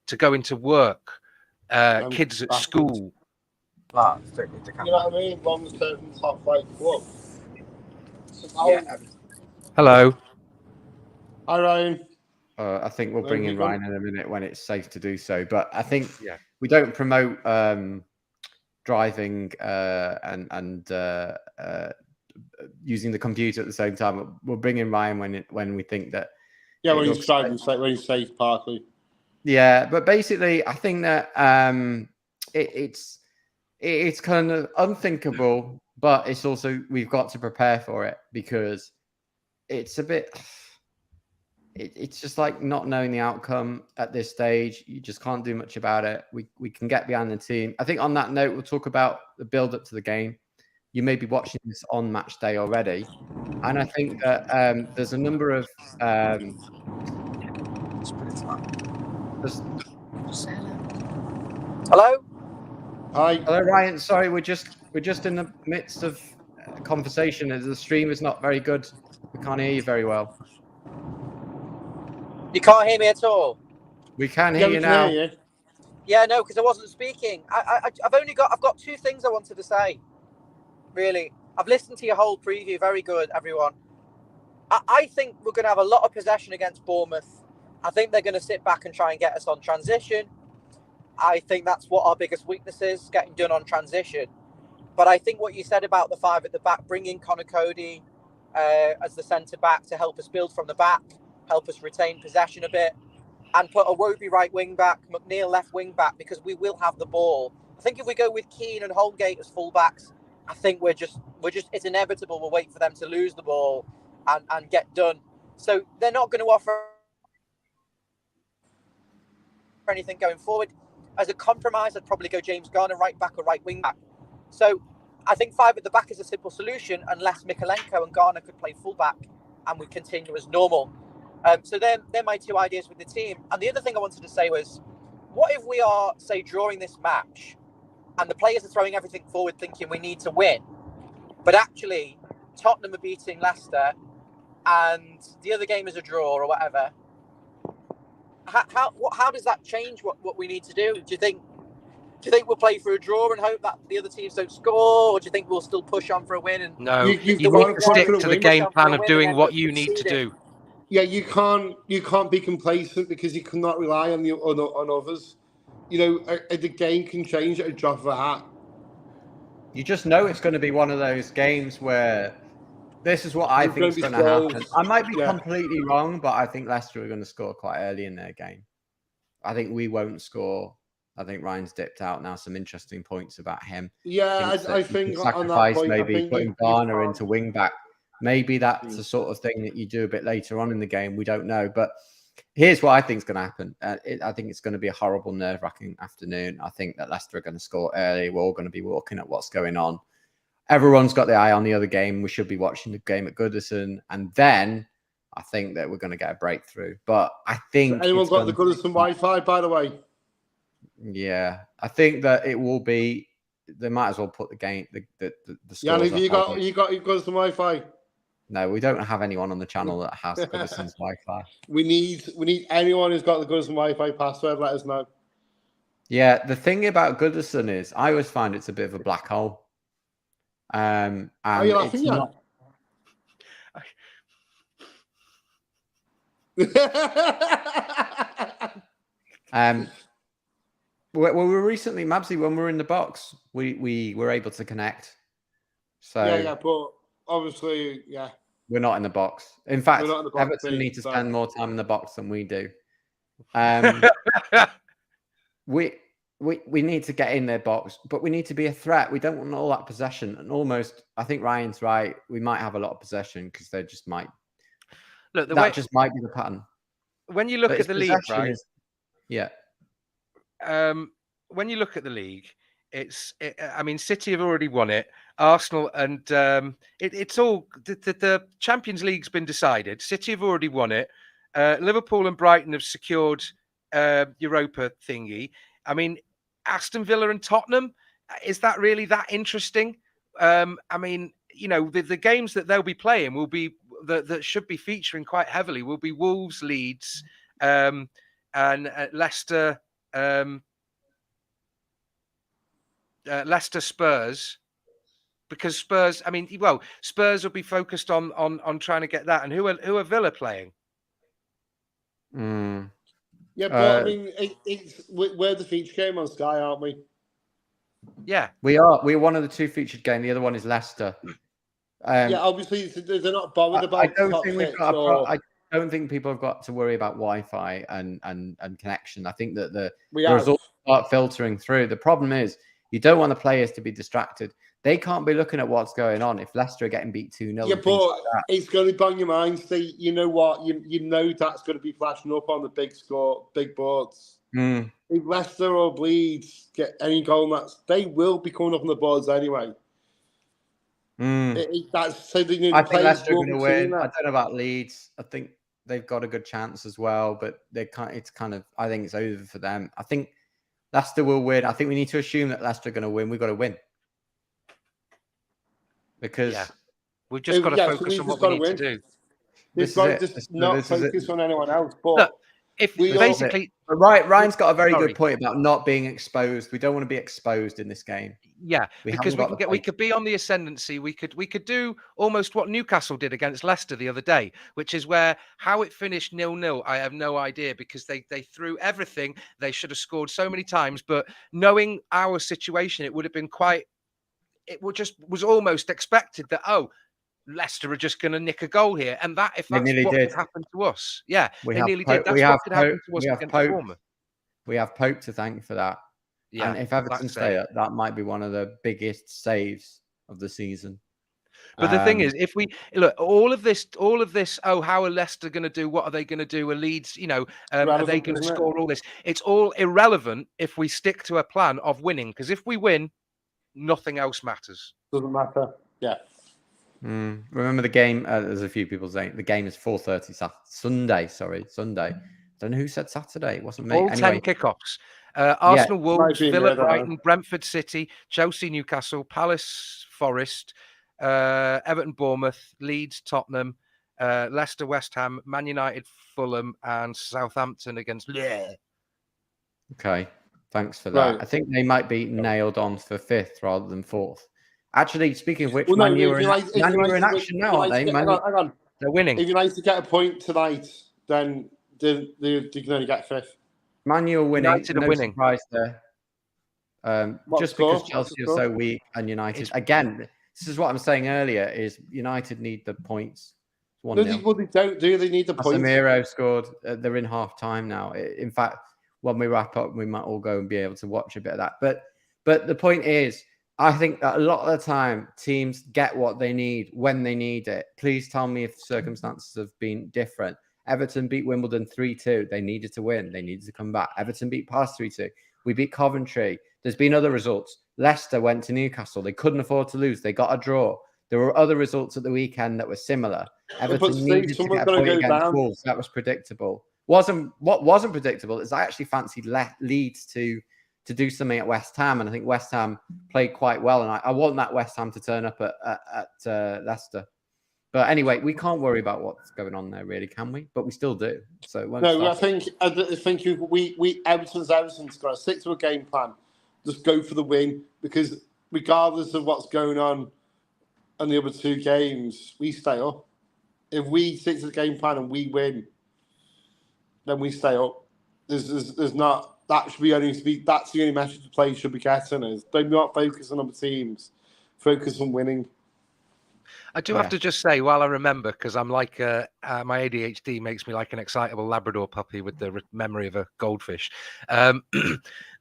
to go into work, kids at school, lads. Don't need to come. You know what I mean? Long-term top flight club. So Yeah. Hello. Hi, Ryan. I think we'll bring in Ryan in a minute when it's safe to do so. But I think we don't promote driving and using the computer at the same time. We'll bring in Ryan when we think that. Yeah, when he's driving, when he's safe, partly. Yeah, but basically, I think that it's kind of unthinkable, but it's also we've got to prepare for it because it's a bit. It's just like not knowing the outcome at this stage. You just can't do much about it. We can get behind the team. I think on that note, we'll talk about the build up to the game. You may be watching this on match day already, and I think that there's a number of Hello. Hi. Hello, Ryan. Sorry, we're just in the midst of a conversation. The stream is not very good. We can't hear you very well. You can't hear me at all. We can hear you now. Hear you. Yeah, no, because I wasn't speaking. I've got two things I wanted to say. Really, I've listened to your whole preview. Very good, everyone. I think we're going to have a lot of possession against Bournemouth. I think they're going to sit back and try and get us on transition. I think that's what our biggest weakness is, getting done on transition. But I think what you said about the five at the back, bringing Connor Cody as the centre back to help us build from the back, help us retain possession a bit, and put a Wobie right wing back, McNeil left wing back, because we will have the ball. I think if we go with Keane and Holgate as fullbacks, I think we're just it's inevitable. We'll wait for them to lose the ball and get done. So they're not going to offer anything going forward. As a compromise, I'd probably go James Garner right back or right wing back. So I think five at the back is a simple solution unless Mikalenko and Garner could play fullback and we continue as normal. So they're my two ideas with the team. And the other thing I wanted to say was, what if we are, say, drawing this match and the players are throwing everything forward thinking we need to win, but actually Tottenham are beating Leicester and the other game is a draw or whatever? How does that change what we need to do? Do you think we'll play for a draw and hope that the other teams don't score, or do you think we'll still push on for a win? And no, you need to stick to the game plan of doing what you need to do. Yeah, you can't be complacent because you cannot rely on others. You know, the game can change at a drop of a hat. You just know it's going to be one of those games where this is what I think is going to happen. I might be completely wrong, but I think Leicester are going to score quite early in their game. I think we won't score. I think Ryan's dipped out now. Some interesting points about him. Yeah, I think on that point, maybe putting Garner into wing back. Maybe that's the sort of thing that you do a bit later on in the game. We don't know. But here's what I think is going to happen. I think it's going to be a horrible, nerve-wracking afternoon. I think that Leicester are going to score early. We're all going to be looking at what's going on. Everyone's got the eye on the other game. We should be watching the game at Goodison. And then I think that we're going to get a breakthrough. But I think... So anyone got the Goodison Wi-Fi, by the way? Yeah. I think that it will be... They might as well put the game... the scores yeah, have you got Goodison Wi-Fi? No, we don't have anyone on the channel that has Goodison's Wi-Fi. We need anyone who's got the Goodison Wi-Fi password, let us know. Yeah, the thing about Goodison is I always find it's a bit of a black hole. And are you laughing not... Well, we were recently, Mabbsy, when we were in the box, we were able to connect. So yeah, but obviously, yeah. We're not in the box. In fact, Everton need to spend more time in the box than we do. We need to get in their box, but we need to be a threat. We don't want all that possession. And almost, I think Ryan's right. We might have a lot of possession because they just might. Look, just might be the pattern. When you look at the league, right? Yeah. When you look at the league, I mean, City have already won it. Arsenal and it's all the Champions League's been decided. City have already won it. Liverpool and Brighton have secured Europa thingy. I mean, Aston Villa and Tottenham, is that really that interesting? I mean, you know, the games that they'll be playing will be that should be featuring quite heavily will be Wolves, Leeds, and Leicester. Leicester Spurs, because Spurs. I mean, well, Spurs will be focused on trying to get that. And who are Villa playing? Yeah, but I mean, we're the feature game on Sky, aren't we? Yeah, we are. We're one of the two featured games. The other one is Leicester. Yeah, obviously they're not bothered about. I don't think we've got. Or... I don't think people have got to worry about Wi-Fi and connection. I think that the have. results start filtering through. The problem is you don't want the players to be distracted. They can't be looking at what's going on if Leicester are getting beat 2-0. Yeah, but like it's going to be on your mind. See, you know what? You know that's going to be flashing up on the big boards. If Leicester or Leeds get any goal, they will be coming up on the boards anyway. That's so they I think Leicester are going to win. I don't know about Leeds. I think they've got a good chance as well, but they can't. It's kind of. I think it's over for them. I think Leicester will win. I think we need to assume that Leicester are going to win. We've got to win because we've just got to focus on what we need to do. We've got to just not focus on anyone else. But look, if we basically, Ryan's got a very good point about not being exposed. We don't want to be exposed in this game. Yeah, because we could be on the ascendancy. We could do almost what Newcastle did against Leicester the other day, which is where how it finished 0-0. I have no idea because they threw everything. They should have scored so many times, but knowing our situation, it would have been quite. It was almost expected that Leicester are just going to nick a goal here, and that if that's what could happen to us, they nearly did. That's what could happen to us against Bournemouth. We have Pope to thank for that. Yeah, and if Everton stay up, that might be one of the biggest saves of the season. But the thing is, if we look, all of this, how are Leicester going to do? What are they going to do? Are Leeds, are they going to score all this? It's all irrelevant if we stick to a plan of winning. Because if we win, nothing else matters. Doesn't matter. Yeah. Remember the game? There's a few people saying the game is 4:30 Sunday. Sorry, Sunday. I don't know who said Saturday. It wasn't me. All 10 kickoffs. Arsenal, Wolves, Villa, Brighton, Brentford City, Chelsea, Newcastle, Palace, Forest, Everton, Bournemouth, Leeds, Tottenham, Leicester, West Ham, Man United, Fulham, and Southampton against. Okay, thanks for that. Right. I think they might be nailed on for 5th rather than 4th. Actually, speaking of which, Man U are in action now, aren't they? Hang on. They're winning. If you like to get a point tonight, then you can only get 5th. Man U are winning. United are winning. Surprise there. Just because Chelsea are so weak and United again. This is what I'm saying earlier: is United need the points. No, they don't. Do they need the points? Casemiro scored. They're in half time now. In fact, when we wrap up, we might all go and be able to watch a bit of that. But the point is, I think that a lot of the time teams get what they need when they need it. Please tell me if circumstances have been different. Everton beat Wimbledon 3-2. They needed to win. They needed to come back. Everton beat Past 3-2. We beat Coventry. There's been other results. Leicester went to Newcastle. They couldn't afford to lose. They got a draw. There were other results at the weekend that were similar. Everton needed to get a point against Wolves. That was predictable. What wasn't predictable is I actually fancied Leeds to do something at West Ham, and I think West Ham played quite well, and I want that West Ham to turn up at Leicester. But anyway, we can't worry about what's going on there, really, can we? But we still do. So no, I think Everton's got to stick to a game plan. Just go for the win, because regardless of what's going on in the other 2 games, we stay up. If we stick to the game plan and we win, then we stay up. There's not. That's the only message the players should be getting is do not focus on other teams. Focus on winning. I do have to just say, while I remember, because I'm like, my ADHD makes me like an excitable Labrador puppy with the memory of a goldfish. Although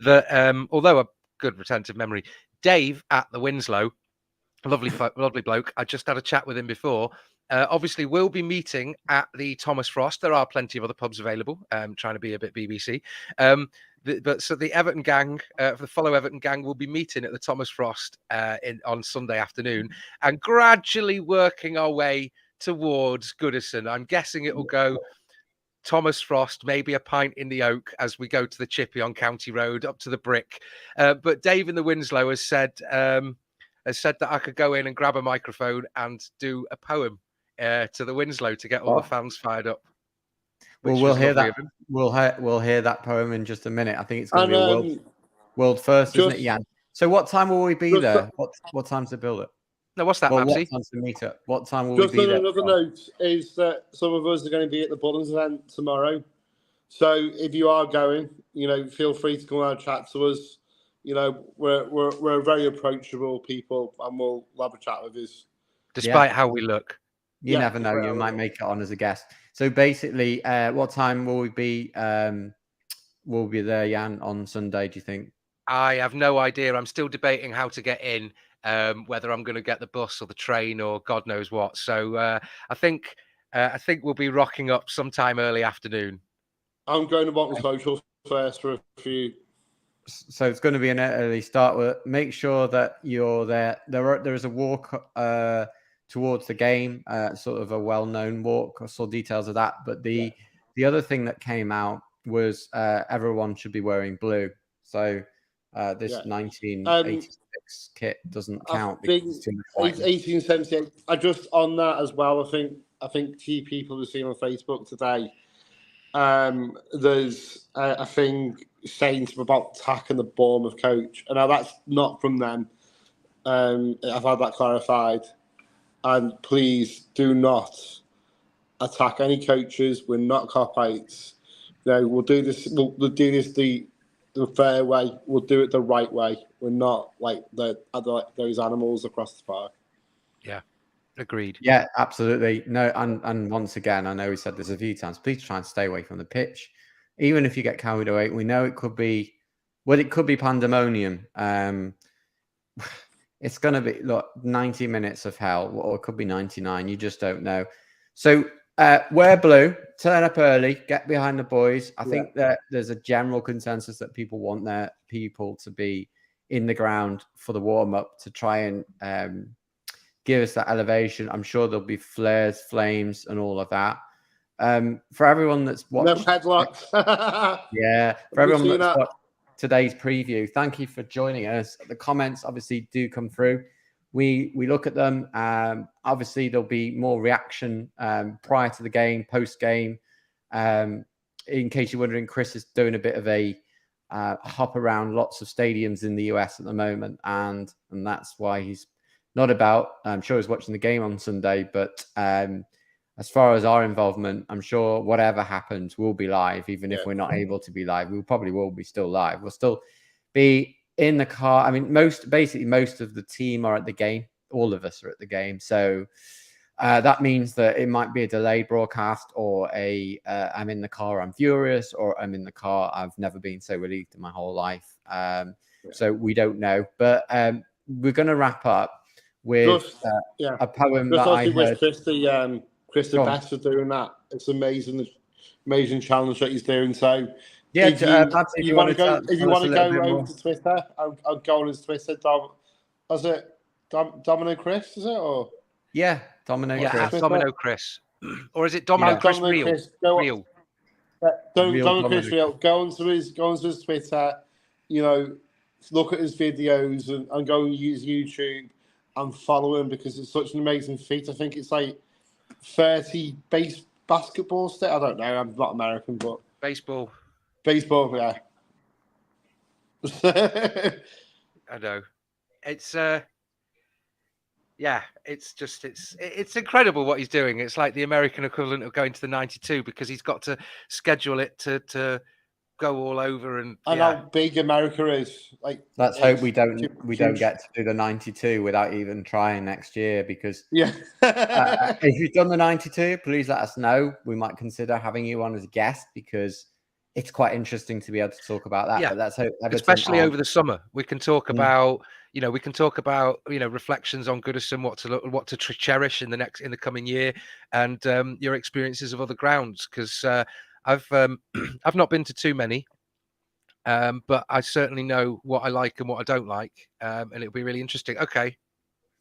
a good retentive memory, Dave at the Winslow, lovely bloke. I just had a chat with him before. Obviously, we'll be meeting at the Thomas Frost. There are plenty of other pubs available. Trying to be a bit BBC. So the Everton gang, the Follow Everton gang, will be meeting at the Thomas Frost on Sunday afternoon and gradually working our way towards Goodison. I'm guessing it will go Thomas Frost, maybe a pint in the Oak as we go to the Chippy on County Road up to the Brick. But Dave in the Winslow has said that I could go in and grab a microphone and do a poem to the Winslow to get all the fans fired up. Well, we'll hear that. We'll hear that poem in just a minute. I think it's going to be a world first, isn't it, Jan? So what time will we be Just there? What time's the build up? No, what's that, Well, what Mabbsy? time's the meetup? What time will we Just be on there? another note is that some of us are going to be at the Bunnings event tomorrow. So if you are going, feel free to come out and chat to us. We're very approachable people, and we'll have a chat with us. Despite how we look. You never know. You might make it on as a guest. So basically, what time will we be? Will we be there, Jan, on Sunday? Do you think? I have no idea. I'm still debating how to get in, whether I'm going to get the bus or the train or God knows what. So I think we'll be rocking up sometime early afternoon. I'm going to Bottom Social first for a few. So it's going to be an early start. Make sure that you're there. There is a walk towards the game, sort of a well-known walk. I saw details of that. But the other thing that came out was everyone should be wearing blue. So this 1986 kit doesn't count because it's too much white. 1878. I just on that as well. I think few people have seen on Facebook today. There's a thing saying about attacking the Bournemouth coach, and now that's not from them. I've had that clarified, and please do not attack any coaches. We're not cop-outs. We'll do this. We'll do this the fair way. We'll do it the right way. We're not like those animals across the park. Yeah. Agreed. Yeah, absolutely. No, and once again, I know we said this a few times. Please try and stay away from the pitch, even if you get carried away. We know it could be, it could be pandemonium. It's going to be 90 minutes of hell, or it could be 99. You just don't know. So wear blue, turn up early, get behind the boys. I think that there's a general consensus that people want their people to be in the ground for the warm up to try and give us that elevation. I'm sure there'll be flares, flames, and all of that. For everyone that's watched, no headlocks. For everyone that's watched today's preview, thank you for joining us. The comments obviously do come through. We look at them. Obviously, there'll be more reaction prior to the game, post game. In case you're wondering, Chris is doing a bit of a hop around lots of stadiums in the US at the moment, and that's why he's not about. I'm sure he's watching the game on Sunday, but as far as our involvement, I'm sure whatever happens, we'll be live, even if we're not able to be live. We probably will be still live. We'll still be in the car. I mean, most of the team are at the game. All of us are at the game. So that means that it might be a delayed broadcast, or I'm in the car, I'm furious, or I'm in the car, I've never been so relieved in my whole life. So we don't know. But we're going to wrap up with a poem that I heard. Chris the best for doing that. It's amazing challenge that he's doing. So if you want to go over to Twitter, I'll go on his Twitter. Was it Domino Chris? Is it or Domino Chris? Domino Chris, or is it Domino Chris Real? Real. Domino Chris Real. Go onto his Twitter. Look at his videos and go and use YouTube and follow him, because it's such an amazing feat. I think it's like 30 basketball state. I don't know. I'm not American, but baseball, yeah. I know. It's it's incredible what he's doing. It's like the American equivalent of going to the 92, because he's got to schedule it to go all over, and how big America is. Like, let's hope we don't get to do the 92 without even trying next year, because if you've done the 92, please let us know. We might consider having you on as a guest, because it's quite interesting to be able to talk about that. But let's hope Everton especially over the summer, we can talk about reflections on Goodison, what to cherish in the coming year, and your experiences of other grounds, because I've not been to too many, but I certainly know what I like and what I don't like, and it'll be really interesting. Okay,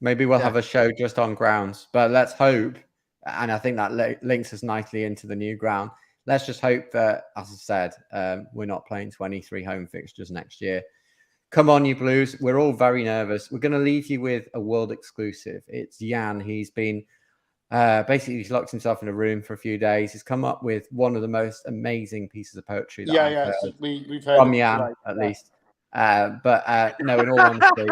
maybe we'll have a show just on grounds, but let's hope, and I think that links us nicely into the new ground. Let's just hope that, as I said, we're not playing 23 home fixtures next year. Come on, you Blues. We're all very nervous. We're going to leave you with a world exclusive. It's Jan. He's been basically, he's locked himself in a room for a few days. He's come up with one of the most amazing pieces of poetry that I've heard. We've heard from Jan, at least. No, in all honesty,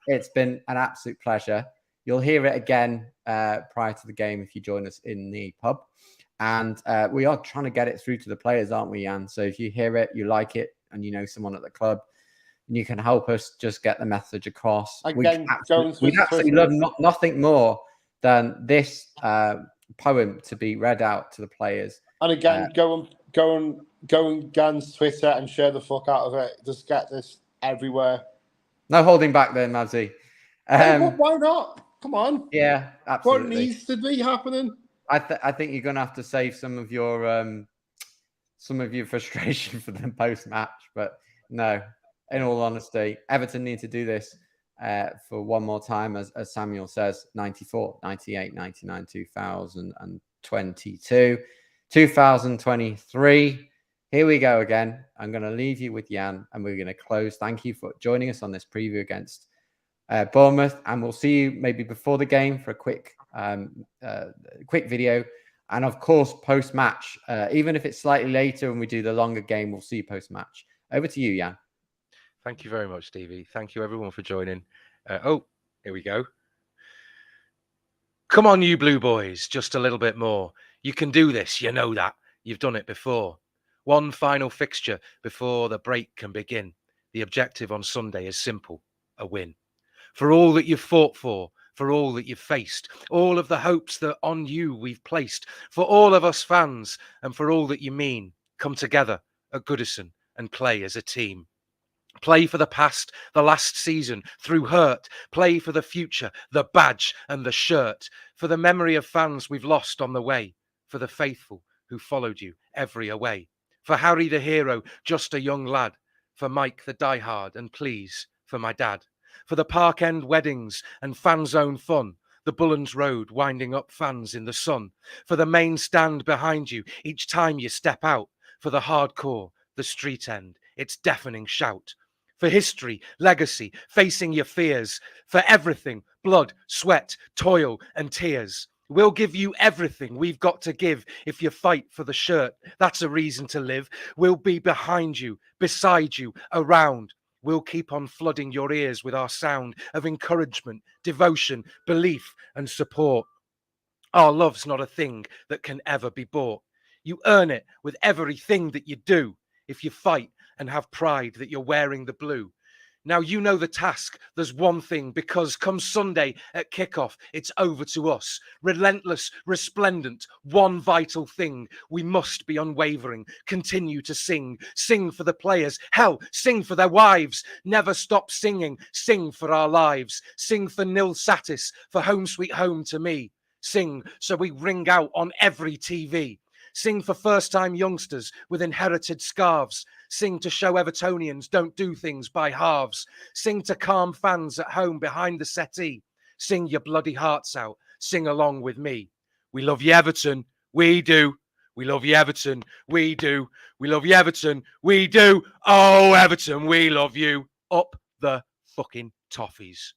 it's been an absolute pleasure. You'll hear it again prior to the game if you join us in the pub. And we are trying to get it through to the players, aren't we, Jan? So if you hear it, you like it, and you know someone at the club, and you can help us just get the message across. Again, we'd absolutely love nothing more than this poem to be read out to the players. And again, go on Gan's Twitter and share the fuck out of it. Just get this everywhere. No holding back there, Mabbsy. Why not? Come on. Yeah, absolutely. What needs to be happening? I think you're going to have to save some of your frustration for the post-match. But no, in all honesty, Everton need to do this for one more time, as Samuel says, 94, 98, 99, 2022, 2023. Here we go again. I'm going to leave you with Jan, and we're going to close. Thank you for joining us on this preview against Bournemouth, and we'll see you maybe before the game for a quick video, and of course post-match, even if it's slightly later and we do the longer game, we'll see you post-match. Over to you, Jan. Thank you very much, Stevie. Thank you everyone for joining. Here we go. Come on, you blue boys, just a little bit more. You can do this, you know that. You've done it before. One final fixture before the break can begin. The objective on Sunday is simple: a win. For all that you've fought for all that you've faced, all of the hopes that on you we've placed, for all of us fans, and for all that you mean, come together at Goodison and play as a team. Play for the past, the last season, through hurt. Play for the future, the badge and the shirt. For the memory of fans we've lost on the way. For the faithful who followed you every away. For Harry the hero, just a young lad. For Mike the diehard, and please, for my dad. For the Park End weddings and fan zone fun, the Bullens Road winding up fans in the sun. For the main stand behind you each time you step out. For the hardcore, the street end, its deafening shout. For history, legacy, facing your fears. For everything, blood, sweat, toil and tears. We'll give you everything we've got to give. If you fight for the shirt, that's a reason to live. We'll be behind you, beside you, around. We'll keep on flooding your ears with our sound of encouragement, devotion, belief and support. Our love's not a thing that can ever be bought. You earn it with everything that you do. If you fight and have pride that you're wearing the blue. Now you know the task. There's one thing, because come Sunday at kickoff, it's over to us. Relentless, resplendent, one vital thing. We must be unwavering, continue to sing. Sing for the players, hell, sing for their wives. Never stop singing, sing for our lives. Sing for Nil Satis, for Home Sweet Home to me. Sing so we ring out on every TV. Sing for first-time youngsters with inherited scarves. Sing to show Evertonians don't do things by halves. Sing to calm fans at home behind the settee. Sing your bloody hearts out. Sing along with me. We love you, Everton. We do. We love you, Everton. We do. We love you, Everton. We do. Oh, Everton, we love you. Up the fucking Toffees.